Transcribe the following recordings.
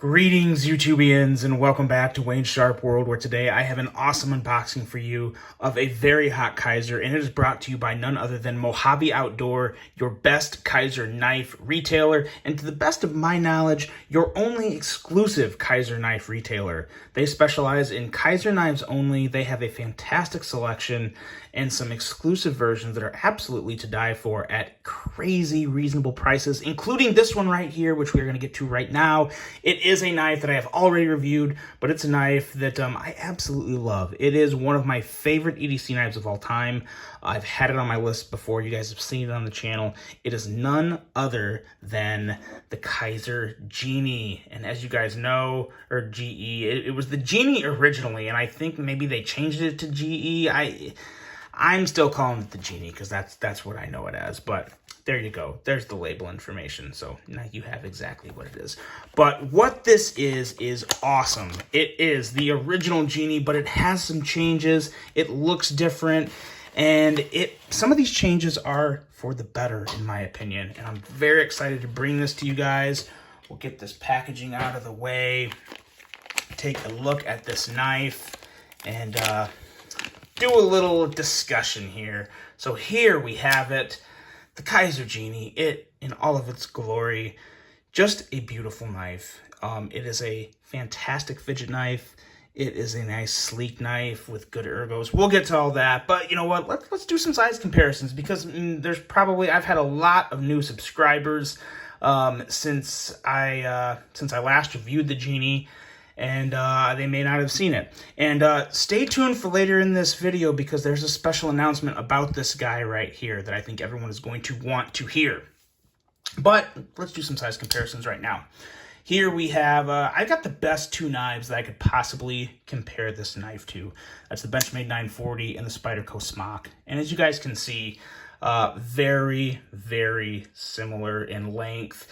Greetings, YouTubians, and welcome back to Wayne's Sharp World, where today I have an awesome unboxing for you of a very hot Kizer, and it is brought to you by none other than Mojave Outdoor, your best Kizer knife retailer, and to the best of my knowledge, your only exclusive Kizer knife retailer. They specialize in Kizer knives only. They have a fantastic selection and some exclusive versions that are absolutely to die for at crazy reasonable prices, including this one right here, which we're going to get to right now. It is a knife that I have already reviewed, but it's a knife that I absolutely love. It is one of my favorite EDC knives of all time. I've had it on my list before. You guys have seen it on the channel. It is none other than the Kizer Genie. And as you guys know, or GE, it was the Genie originally, and I think maybe they changed it to GE. I'm still calling it the Genie because that's what I know it as, but there you go. There's the label information, so now you have exactly what it is. But what this is awesome. It is the original Genie, but it has some changes. It looks different, and some of these changes are for the better, in my opinion, and I'm very excited to bring this to you guys. We'll get this packaging out of the way, take a look at this knife, and do a little discussion here. So here we have it, the Kizer Genie, it in all of its glory, just a beautiful knife. It is a fantastic fidget knife. It is a nice sleek knife with good ergos. We'll get to all that, but you know what? Let's do some size comparisons because I've had a lot of new subscribers since I last reviewed the Genie. And they may not have seen it. And stay tuned for later in this video because there's a special announcement about this guy right here that I think everyone is going to want to hear. But let's do some size comparisons right now. Here we have, I got the best two knives that I could possibly compare this knife to. That's the Benchmade 940 and the Spyderco Smock. And as you guys can see, very, very similar in length.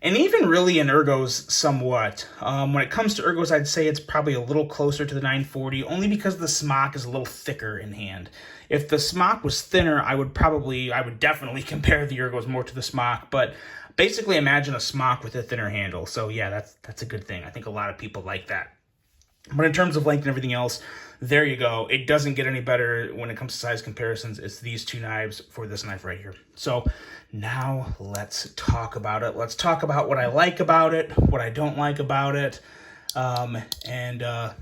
And even really in ergos somewhat. When it comes to ergos, I'd say it's probably a little closer to the 940, only because the Smock is a little thicker in hand. If the Smock was thinner, I would definitely compare the ergos more to the Smock, but basically imagine a Smock with a thinner handle. So yeah, that's a good thing. I think a lot of people like that. But in terms of length and everything else, there you go. It doesn't get any better when it comes to size comparisons. It's these two knives for this knife right here. So now let's talk about it. Let's talk about what I like about it, what I don't like about it, and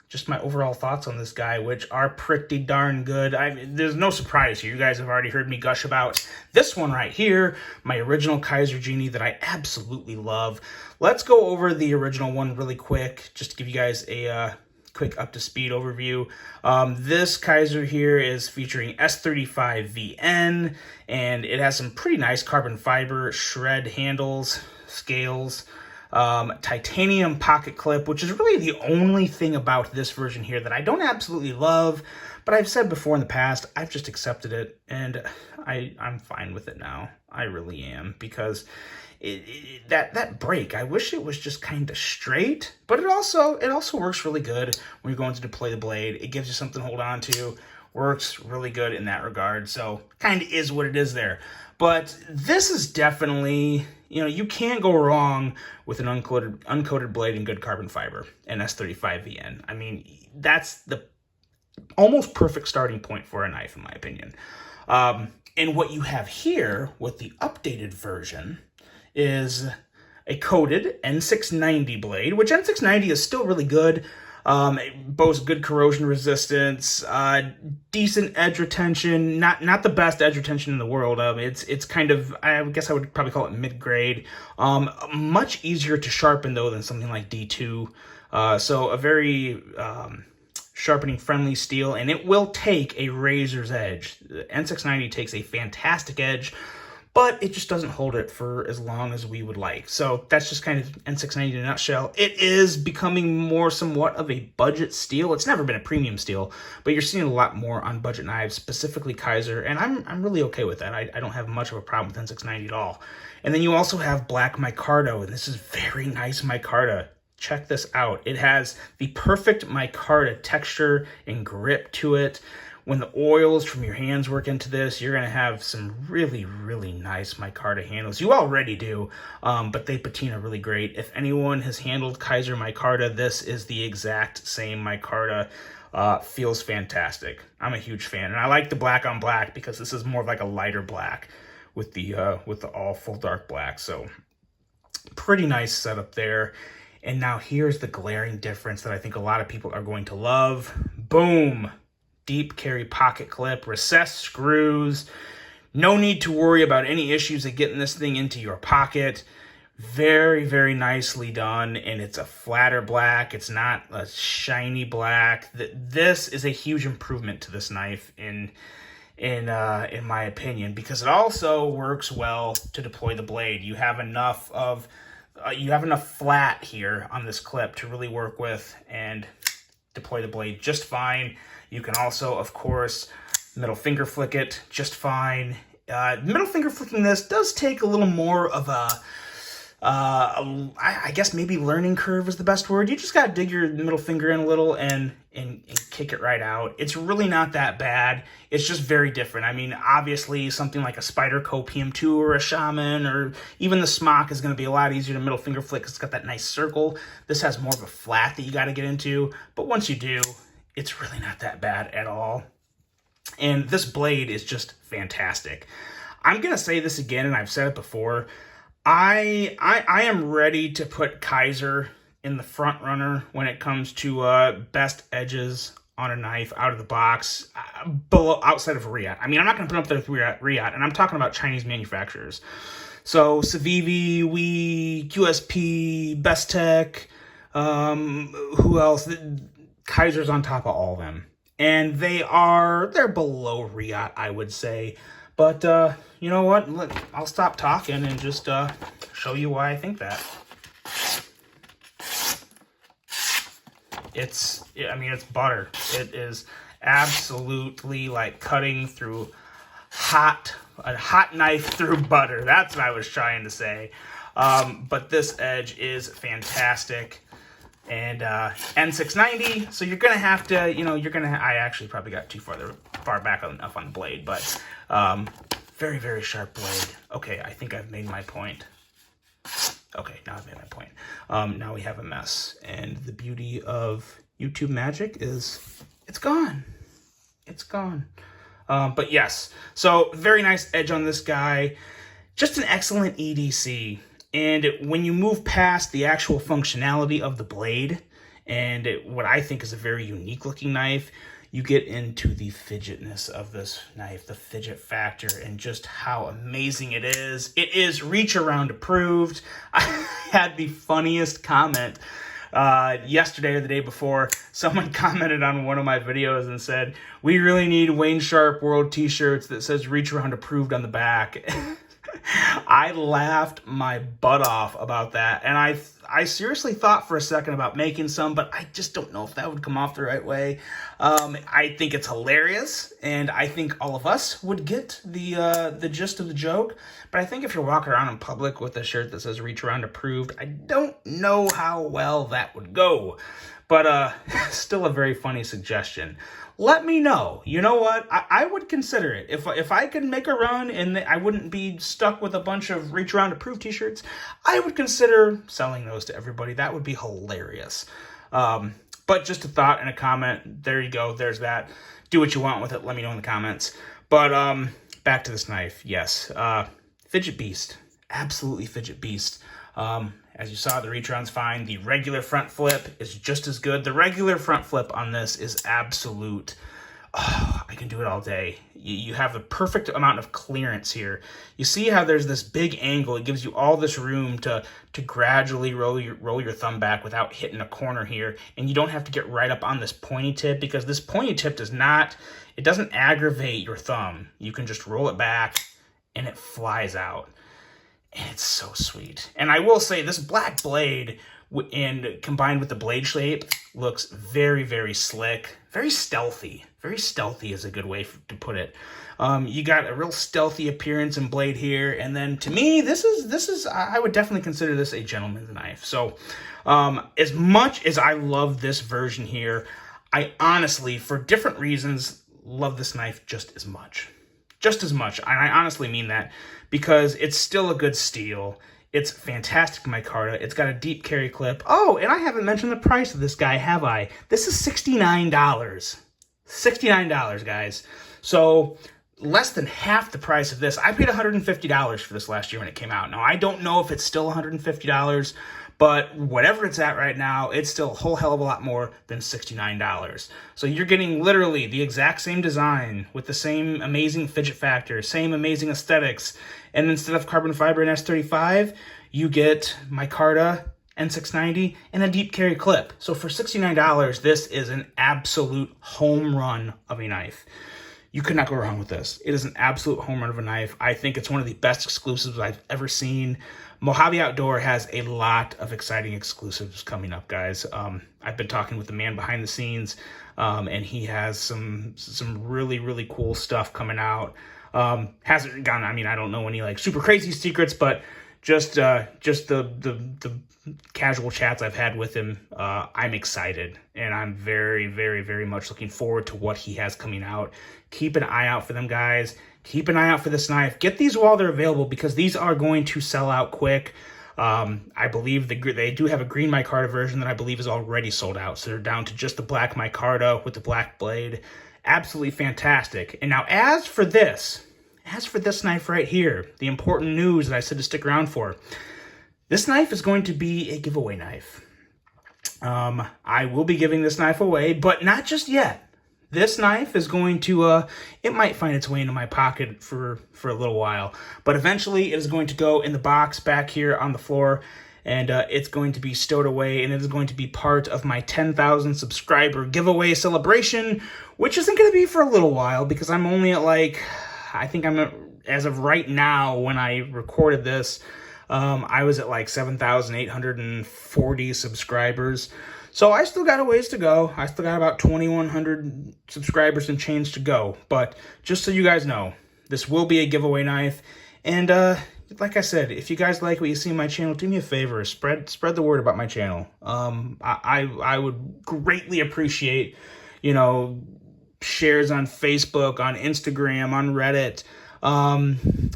just my overall thoughts on this guy, which are pretty darn good. There's no surprise here. You guys have already heard me gush about this one right here, my original Kizer Genie that I absolutely love. Let's go over the original one really quick, just to give you guys a quick up-to-speed overview. This Kizer here is featuring S35VN, and it has some pretty nice carbon fiber shred handles, scales, titanium pocket clip, which is really the only thing about this version here that I don't absolutely love, but I've said before in the past, I've just accepted it, and I'm fine with it now. I really am, because that break, I wish it was just kind of straight, but it also works really good when you're going to deploy the blade. It gives you something to hold on to, works really good in that regard, so kind of is what it is there. But this is definitely, you can't go wrong with an uncoated blade and good carbon fiber and S35VN. I mean, that's the almost perfect starting point for a knife, in my opinion. And what you have here with the updated version is a coated N690 blade, which N690 is still really good. It boasts good corrosion resistance, decent edge retention, not the best edge retention in the world. It's kind of, I guess I would probably call it mid-grade. Much easier to sharpen though than something like D2. So a very sharpening friendly steel, and it will take a razor's edge. The N690 takes a fantastic edge, but it just doesn't hold it for as long as we would like. So that's just kind of N690 in a nutshell. It is becoming more somewhat of a budget steel. It's never been a premium steel, but you're seeing a lot more on budget knives, specifically Kizer, and I'm really okay with that. I don't have much of a problem with N690 at all. And then you also have black Micarto, and this is very nice Micarto. Check this out. It has the perfect micarta texture and grip to it, when the oils from your hands work into this, you're going to have some really, really nice micarta handles. You already do, but they patina really great. If anyone has handled Kizer micarta, this is the exact same micarta. Feels fantastic. I'm a huge fan, and I like the black on black because this is more of like a lighter black with the all full dark black. So pretty nice setup there. And now here's the glaring difference that I think a lot of people are going to love. Boom! Deep carry pocket clip, recessed screws. No need to worry about any issues of getting this thing into your pocket. Very, very nicely done, and it's a flatter black. It's not a shiny black. This is a huge improvement to this knife in my opinion, because it also works well to deploy the blade. You have enough flat here on this clip to really work with and deploy the blade just fine. You can also, of course, middle finger flick it just fine. Middle finger flicking this does take a little more of a, I guess maybe learning curve is the best word. You just got to dig your middle finger in a little and kick it right out. It's really not that bad. It's just very different. I mean, obviously something like a Spyderco PM2 or a Shaman or even the Smock is going to be a lot easier to middle finger flick because it's got that nice circle. This has more of a flat that you got to get into, but once you do, it's really not that bad at all. And this blade is just fantastic. I'm going to say this again, and I've said it before. I am ready to put Kizer in the front runner when it comes to best edges on a knife out of the box, outside of Riot. I mean, I'm not going to put up there with Riot, and I'm talking about Chinese manufacturers. So Civivi, Wii, QSP, Bestech, who else? Kizer's on top of all of them. And they're below Riot, I would say. But you know what? I'll stop talking and just show you why I think that. It's butter. It is absolutely like cutting through a hot knife through butter. That's what I was trying to say. But this edge is fantastic. And N690, so you're gonna have to, I actually probably got too far back enough on the blade, but very, very sharp blade. Okay, I think I've made my point. Okay, now I've made my point. Now we have a mess, and the beauty of YouTube magic is it's gone. It's gone. But yes, so very nice edge on this guy. Just an excellent EDC. And when you move past the actual functionality of the blade and what I think is a very unique looking knife, you get into the fidgetness of this knife, the fidget factor, and just how amazing it is. It is reach around approved. I had the funniest comment yesterday or the day before. Someone commented on one of my videos and said, "We really need Wayne Sharp World t-shirts that says reach around approved on the back." I laughed my butt off about that, and I seriously thought for a second about making some, but I just don't know if that would come off the right way. I think it's hilarious, and I think all of us would get the gist of the joke, but I think if you're walking around in public with a shirt that says reach around approved, I don't know how well that would go, but still a very funny suggestion. Let me know. You know what? I would consider it. If I could make a run and I wouldn't be stuck with a bunch of reach around approved t-shirts, I would consider selling those to everybody. That would be hilarious. But just a thought and a comment. There you go. There's that. Do what you want with it. Let me know in the comments. But back to this knife. Yes. Fidget beast. Absolutely fidget beast. As you saw, the reach around's fine. The regular front flip is just as good. The regular front flip on this is absolute. Oh, I can do it all day. You have the perfect amount of clearance here. You see how there's this big angle. It gives you all this room to gradually roll your thumb back without hitting a corner here. And you don't have to get right up on this pointy tip because this pointy tip doesn't aggravate your thumb. You can just roll it back and it flies out. And it's so sweet. And I will say this black blade and combined with the blade shape looks very, very slick, very stealthy. Very stealthy is a good way to put it. You got a real stealthy appearance and blade here. And then to me, this is I would definitely consider this a gentleman's knife. So as much as I love this version here, I honestly, for different reasons, love this knife just as much. Just as much. And I honestly mean that, because it's still a good steel. It's fantastic micarta. It's got a deep carry clip. Oh, and I haven't mentioned the price of this guy, have I? This is $69. $69, guys. So less than half the price of this. I paid $150 for this last year when it came out. Now, I don't know if it's still $150, but whatever it's at right now, it's still a whole hell of a lot more than $69. So you're getting literally the exact same design with the same amazing fidget factor, same amazing aesthetics. And instead of carbon fiber and S35, you get micarta, N690, and a deep carry clip. So for $69, this is an absolute home run of a knife. You could not go wrong with this. It is an absolute home run of a knife. I think it's one of the best exclusives I've ever seen. Mojave Outdoor has a lot of exciting exclusives coming up, guys. I've been talking with the man behind the scenes, and he has some really, really cool stuff coming out. Hasn't gone, I mean, I don't know any like super crazy secrets, but just the casual chats I've had with him, I'm excited, and I'm very, very, very much looking forward to what he has coming out. Keep an eye out for them, guys. Keep an eye out for this knife. Get these while they're available, because these are going to sell out quick. I believe they do have a green micarta version that I believe is already sold out, so they're down to just the black micarta with the black blade. Absolutely fantastic. And now as for this knife right here, the important news that I said to stick around for, this knife is going to be a giveaway knife. I will be giving this knife away, but not just yet. This knife is going to, it might find its way into my pocket for a little while, but eventually it is going to go in the box back here on the floor, and it's going to be stowed away, and it is going to be part of my 10,000 subscriber giveaway celebration, which isn't going to be for a little while, because I'm only at like, I think I'm at, as of right now when I recorded this, I was at like 7,840 subscribers. So I still got a ways to go. I still got about 2,100 subscribers and change to go. But just so you guys know, this will be a giveaway knife. And like I said, if you guys like what you see on my channel, do me a favor, spread the word about my channel. I would greatly appreciate, you know, shares on Facebook, on Instagram, on Reddit.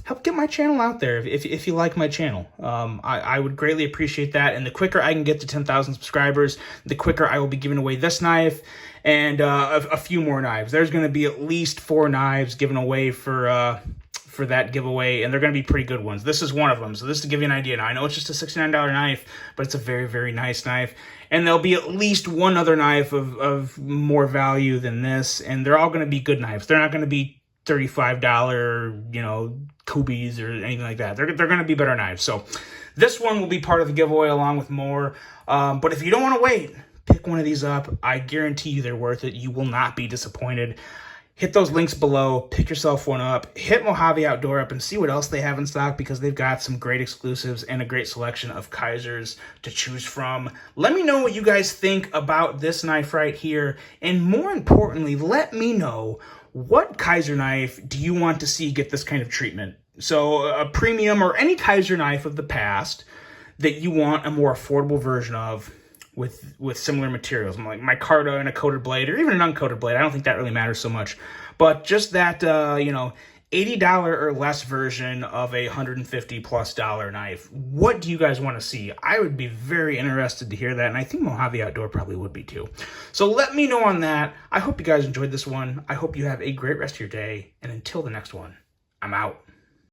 Help get my channel out there if you like my channel. I would greatly appreciate that, and the quicker I can get to 10,000 subscribers, the quicker I will be giving away this knife and a few more knives. There's going to be at least 4 knives given away for that giveaway, and they're going to be pretty good ones. This is one of them, so this is to give you an idea. Now, I know it's just a $69 knife, but it's a very, very nice knife, and there'll be at least one other knife of more value than this, and they're all going to be good knives. They're not going to be $35, you know, Kubies or anything like that. They're going to be better knives. So this one will be part of the giveaway along with more. But if you don't want to wait, pick one of these up. I guarantee you they're worth it. You will not be disappointed. Hit those links below, pick yourself one up, hit Mojave Outdoor up and see what else they have in stock, because they've got some great exclusives and a great selection of Kizers to choose from. Let me know what you guys think about this knife right here, and more importantly, let me know what Kizer knife do you want to see get this kind of treatment. So a premium or any Kizer knife of the past that you want a more affordable version of with similar materials, like micarta and a coated blade, or even an uncoated blade. I don't think that really matters so much, but just that, you know, $80 or less version of a $150+ knife. What do you guys want to see? I would be very interested to hear that, and I think Mojave Outdoor probably would be too. So let me know on that. I hope you guys enjoyed this one. I hope you have a great rest of your day, and until the next one, I'm out.